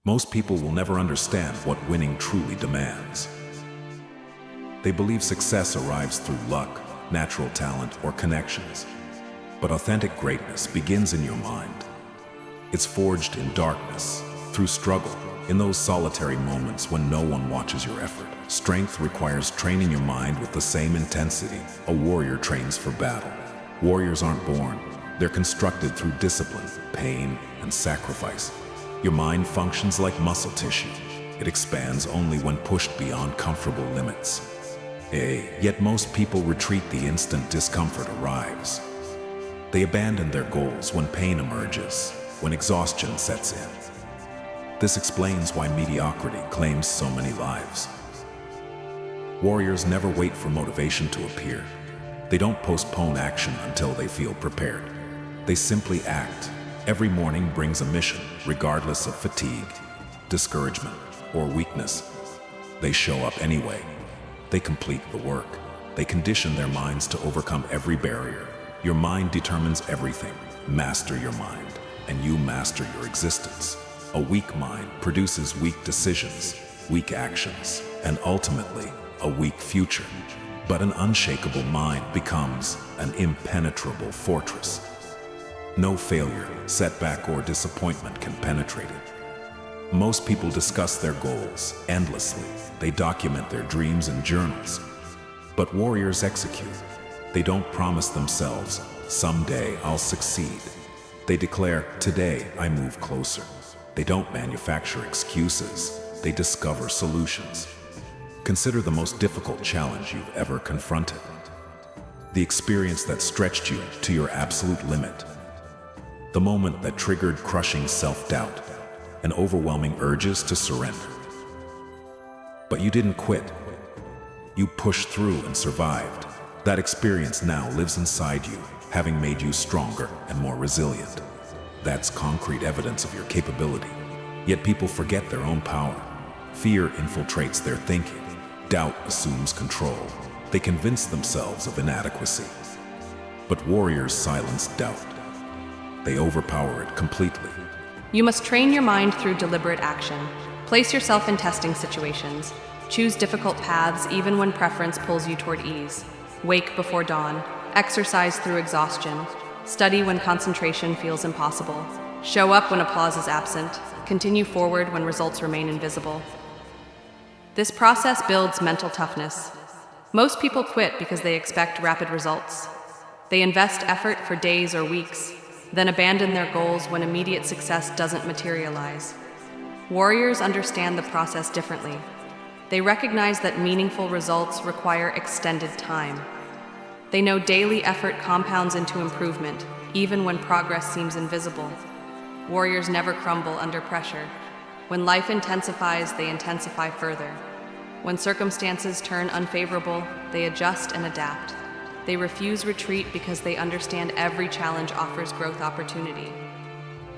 Most people will never understand what winning truly demands. They believe success arrives through luck, natural talent, or connections. But authentic greatness begins in your mind. It's forged in darkness, through struggle, in those solitary moments when no one watches your effort. Strength requires training your mind with the same intensity a warrior trains for battle. Warriors aren't born. They're constructed through discipline, pain, and sacrifice. Your mind functions like muscle tissue. It expands only when pushed beyond comfortable limits. Yet most people retreat the instant discomfort arrives. They abandon their goals when pain emerges, when exhaustion sets in. This explains why mediocrity claims so many lives. Warriors never wait for motivation to appear. They don't postpone action until they feel prepared. They simply act. Every morning brings a mission, regardless of fatigue, discouragement, or weakness. They show up anyway. They complete the work. They condition their minds to overcome every barrier. Your mind determines everything. Master your mind, and you master your existence. A weak mind produces weak decisions, weak actions, and ultimately, a weak future. But an unshakable mind becomes an impenetrable fortress. No failure, setback, or disappointment can penetrate it. Most people discuss their goals endlessly. They document their dreams in journals. But warriors execute. They don't promise themselves, "Someday I'll succeed." They declare, "Today I move closer." They don't manufacture excuses. They discover solutions. Consider the most difficult challenge you've ever confronted. The experience that stretched you to your absolute limit. The moment that triggered crushing self-doubt and overwhelming urges to surrender. But you didn't quit. You pushed through and survived. That experience now lives inside you, having made you stronger and more resilient. That's concrete evidence of your capability. Yet people forget their own power. Fear infiltrates their thinking. Doubt assumes control. They convince themselves of inadequacy. But warriors silence doubt. They overpower it completely. You must train your mind through deliberate action. Place yourself in testing situations. Choose difficult paths even when preference pulls you toward ease. Wake before dawn. Exercise through exhaustion. Study when concentration feels impossible. Show up when applause is absent. Continue forward when results remain invisible. This process builds mental toughness. Most people quit because they expect rapid results. They invest effort for days or weeks, then abandon their goals when immediate success doesn't materialize. Warriors understand the process differently. They recognize that meaningful results require extended time. They know daily effort compounds into improvement, even when progress seems invisible. Warriors never crumble under pressure. When life intensifies, they intensify further. When circumstances turn unfavorable, they adjust and adapt. They refuse retreat because they understand every challenge offers growth opportunity.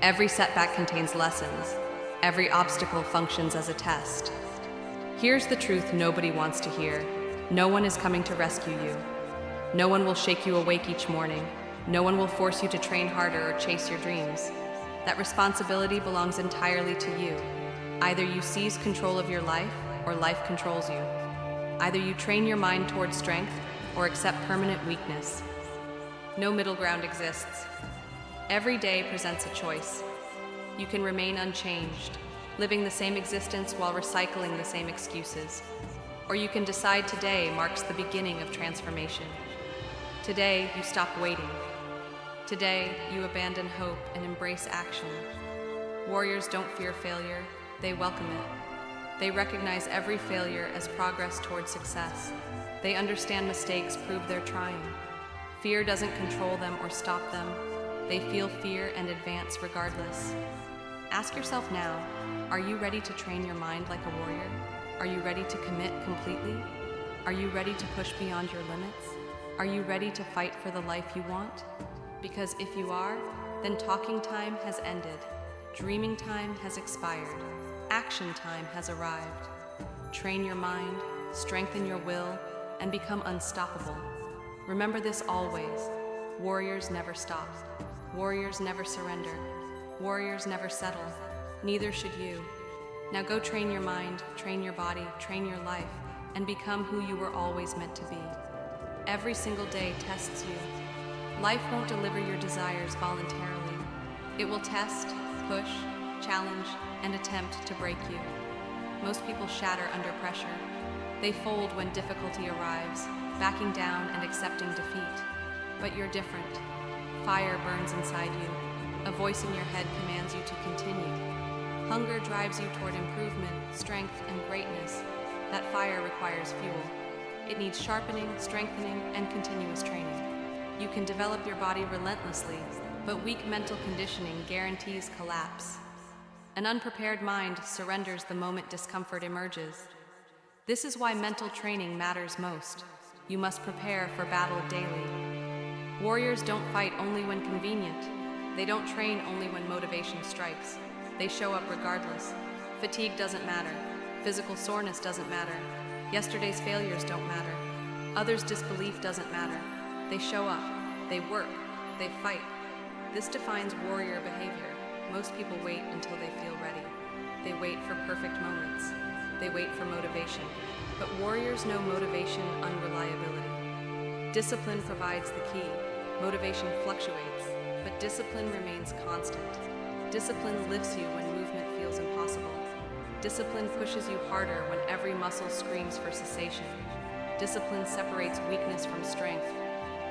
Every setback contains lessons. Every obstacle functions as a test. Here's the truth nobody wants to hear. No one is coming to rescue you. No one will shake you awake each morning. No one will force you to train harder or chase your dreams. That responsibility belongs entirely to you. Either you seize control of your life, or life controls you. Either you train your mind toward strength, or accept permanent weakness. No middle ground exists. Every day presents a choice. You can remain unchanged, living the same existence while recycling the same excuses. Or you can decide today marks the beginning of transformation. Today, you stop waiting. Today, you abandon hope and embrace action. Warriors don't fear failure, they welcome it. They recognize every failure as progress toward success. They understand mistakes prove they're trying. Fear doesn't control them or stop them. They feel fear and advance regardless. Ask yourself now, are you ready to train your mind like a warrior? Are you ready to commit completely? Are you ready to push beyond your limits? Are you ready to fight for the life you want? Because if you are, then talking time has ended. Dreaming time has expired. Action time has arrived. Train your mind, strengthen your will, and become unstoppable. Remember this always. Warriors never stop. Warriors never surrender. Warriors never settle. Neither should you. Now go train your mind, train your body, train your life, and become who you were always meant to be. Every single day tests you. Life won't deliver your desires voluntarily. It will test, push, challenge, and attempt to break you. Most people shatter under pressure. They fold when difficulty arrives, backing down and accepting defeat. But you're different. Fire burns inside you. A voice in your head commands you to continue. Hunger drives you toward improvement, strength, and greatness. That fire requires fuel. It needs sharpening, strengthening, and continuous training. You can develop your body relentlessly, but weak mental conditioning guarantees collapse. An unprepared mind surrenders the moment discomfort emerges. This is why mental training matters most. You must prepare for battle daily. Warriors don't fight only when convenient. They don't train only when motivation strikes. They show up regardless. Fatigue doesn't matter. Physical soreness doesn't matter. Yesterday's failures don't matter. Others' disbelief doesn't matter. They show up. They work. They fight. This defines warrior behavior. Most people wait until they feel ready. They wait for perfect moments. They wait for motivation. But warriors know motivation unreliability. Discipline provides the key. Motivation fluctuates, but discipline remains constant. Discipline lifts you when movement feels impossible. Discipline pushes you harder when every muscle screams for cessation. Discipline separates weakness from strength.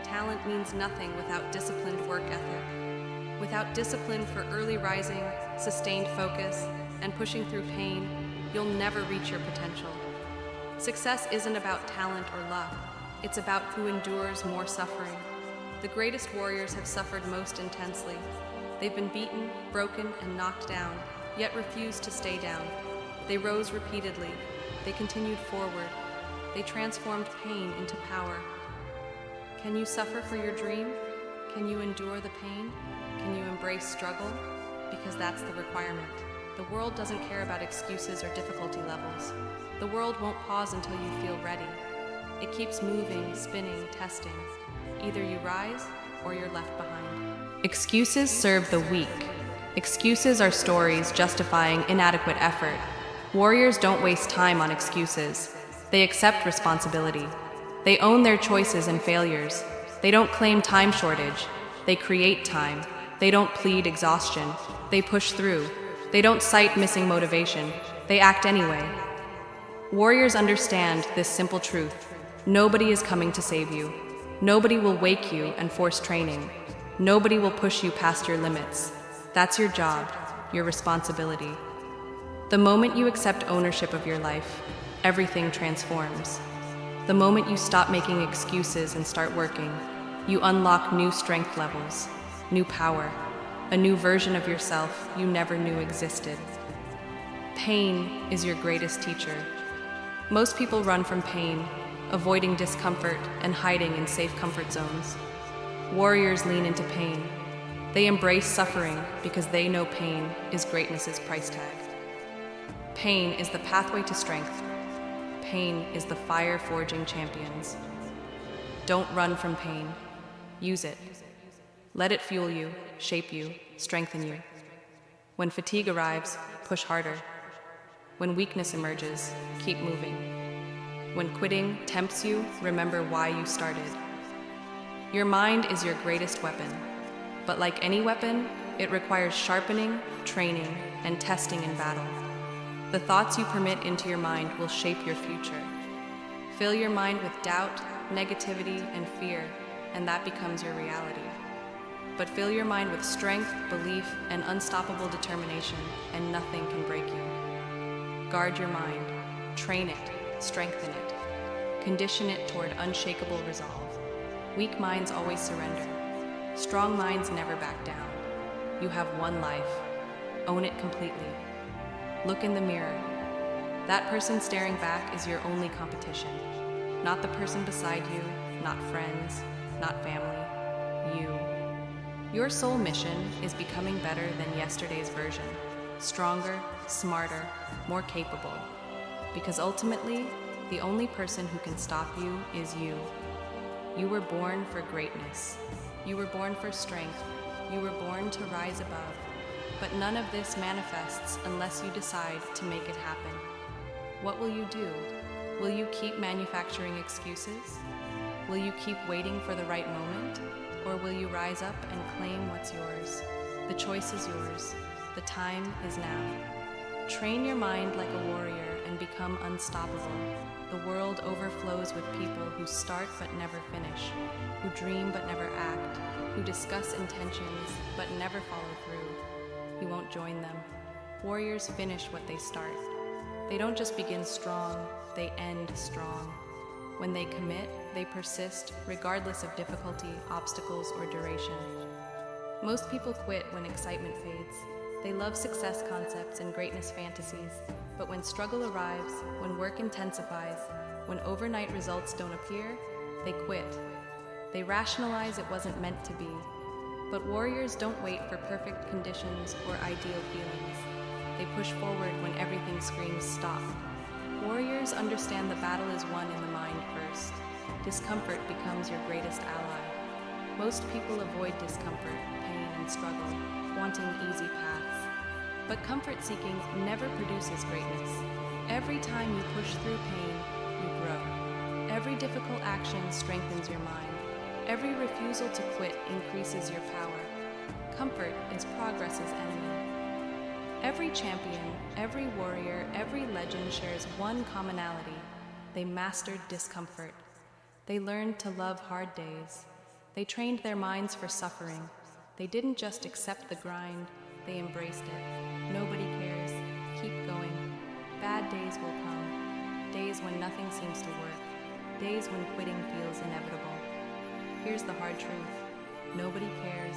Talent means nothing without disciplined work ethic. Without discipline for early rising, sustained focus, and pushing through pain, you'll never reach your potential. Success isn't about talent or luck. It's about who endures more suffering. The greatest warriors have suffered most intensely. They've been beaten, broken, and knocked down, yet refused to stay down. They rose repeatedly. They continued forward. They transformed pain into power. Can you suffer for your dream? Can you endure the pain? Can you embrace struggle? Because that's the requirement. The world doesn't care about excuses or difficulty levels. The world won't pause until you feel ready. It keeps moving, spinning, testing. Either you rise or you're left behind. Excuses serve the weak. Excuses are stories justifying inadequate effort. Warriors don't waste time on excuses. They accept responsibility. They own their choices and failures. They don't claim time shortage. They create time. They don't plead exhaustion. They push through. They don't cite missing motivation. They act anyway. Warriors understand this simple truth. Nobody is coming to save you. Nobody will wake you and force training. Nobody will push you past your limits. That's your job, your responsibility. The moment you accept ownership of your life, everything transforms. The moment you stop making excuses and start working, you unlock new strength levels, new power, a new version of yourself you never knew existed. Pain is your greatest teacher. Most people run from pain, avoiding discomfort and hiding in safe comfort zones. Warriors lean into pain. They embrace suffering because they know pain is greatness's price tag. Pain is the pathway to strength. Pain is the fire forging champions. Don't run from pain. Use it. Let it fuel you, shape you, strengthen you. When fatigue arrives, push harder. When weakness emerges, keep moving. When quitting tempts you, remember why you started. Your mind is your greatest weapon, but like any weapon, it requires sharpening, training, and testing in battle. The thoughts you permit into your mind will shape your future. Fill your mind with doubt, negativity, and fear, and that becomes your reality. But fill your mind with strength, belief, and unstoppable determination, and nothing can break you. Guard your mind, train it, strengthen it, condition it toward unshakable resolve. Weak minds always surrender. Strong minds never back down. You have one life. Own it completely. Look in the mirror. That person staring back is your only competition. Not the person beside you, not friends, not family. You. Your soul mission is becoming better than yesterday's version. Stronger, smarter, more capable. Because ultimately, the only person who can stop you is you. You were born for greatness. You were born for strength. You were born to rise above. But none of this manifests unless you decide to make it happen. What will you do? Will you keep manufacturing excuses? Will you keep waiting for the right moment? Or will you rise up and claim what's yours? The choice is yours. The time is now. Train your mind like a warrior and become unstoppable. The world overflows with people who start but never finish, who dream but never act, who discuss intentions but never follow through. You won't join them. Warriors finish what they start. They don't just begin strong, they end strong. When they commit, they persist regardless of difficulty, obstacles, or duration. Most people quit when excitement fades. They love success concepts and greatness fantasies, but when struggle arrives, when work intensifies, when overnight results don't appear, they quit. They rationalize it wasn't meant to be. But warriors don't wait for perfect conditions or ideal feelings. They push forward when everything screams stop. Warriors understand the battle is won in the mind first. Discomfort becomes your greatest ally. Most people avoid discomfort, pain, and struggle, wanting easy paths. But comfort-seeking never produces greatness. Every time you push through pain, you grow. Every difficult action strengthens your mind. Every refusal to quit increases your power. Comfort is progress's enemy. Every champion, every warrior, every legend shares one commonality. They mastered discomfort. They learned to love hard days. They trained their minds for suffering. They didn't just accept the grind, they embraced it. Nobody cares. Keep going. Bad days will come. Days when nothing seems to work. Days when quitting feels inevitable. Here's the hard truth. Nobody cares.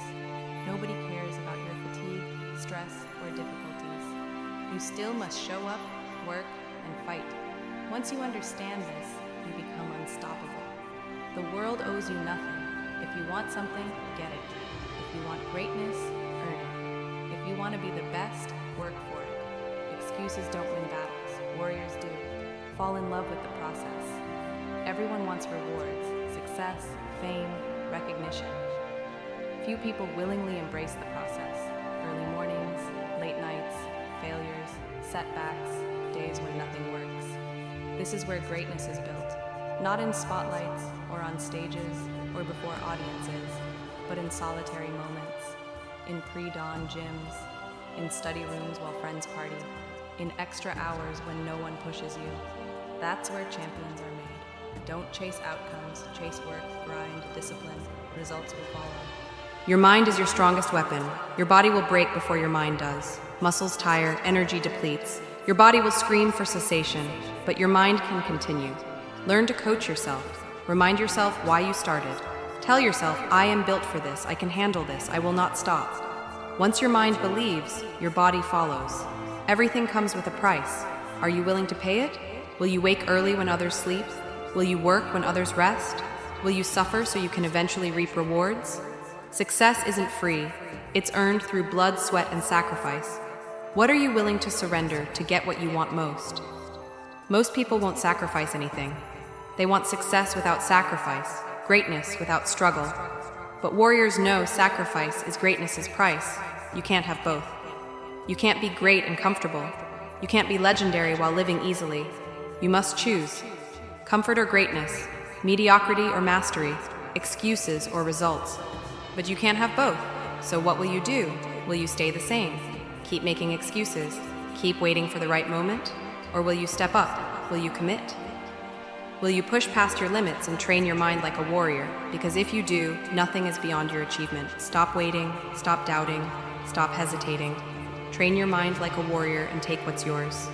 Nobody cares about your fatigue, stress, or difficulties. You still must show up, work, and fight. Once you understand this, you become unstoppable. The world owes you nothing. If you want something, get it. If you want greatness, earn it. If you want to be the best, work for it. Excuses don't win battles. Warriors do. Fall in love with the process. Everyone wants rewards, success, fame, recognition. Few people willingly embrace the process. Early mornings, late nights, failures, setbacks, days when nothing works. This is where greatness is built. Not in spotlights, or on stages, or before audiences, but in solitary moments, in pre-dawn gyms, in study rooms while friends party, in extra hours when no one pushes you. That's where champions are made. Don't chase outcomes, chase work, grind, discipline. Results will follow. Your mind is your strongest weapon. Your body will break before your mind does. Muscles tire, energy depletes. Your body will scream for cessation, but your mind can continue. Learn to coach yourself. Remind yourself why you started. Tell yourself, I am built for this, I can handle this, I will not stop. Once your mind believes, your body follows. Everything comes with a price. Are you willing to pay it? Will you wake early when others sleep? Will you work when others rest? Will you suffer so you can eventually reap rewards? Success isn't free. It's earned through blood, sweat, and sacrifice. What are you willing to surrender to get what you want most? Most people won't sacrifice anything. They want success without sacrifice, greatness without struggle. But warriors know sacrifice is greatness's price. You can't have both. You can't be great and comfortable. You can't be legendary while living easily. You must choose. Comfort or greatness, mediocrity or mastery, excuses or results. But you can't have both. So what will you do? Will you stay the same? Keep making excuses? Keep waiting for the right moment? Or will you step up? Will you commit? Will you push past your limits and train your mind like a warrior? Because if you do, nothing is beyond your achievement. Stop waiting, stop doubting, stop hesitating. Train your mind like a warrior and take what's yours.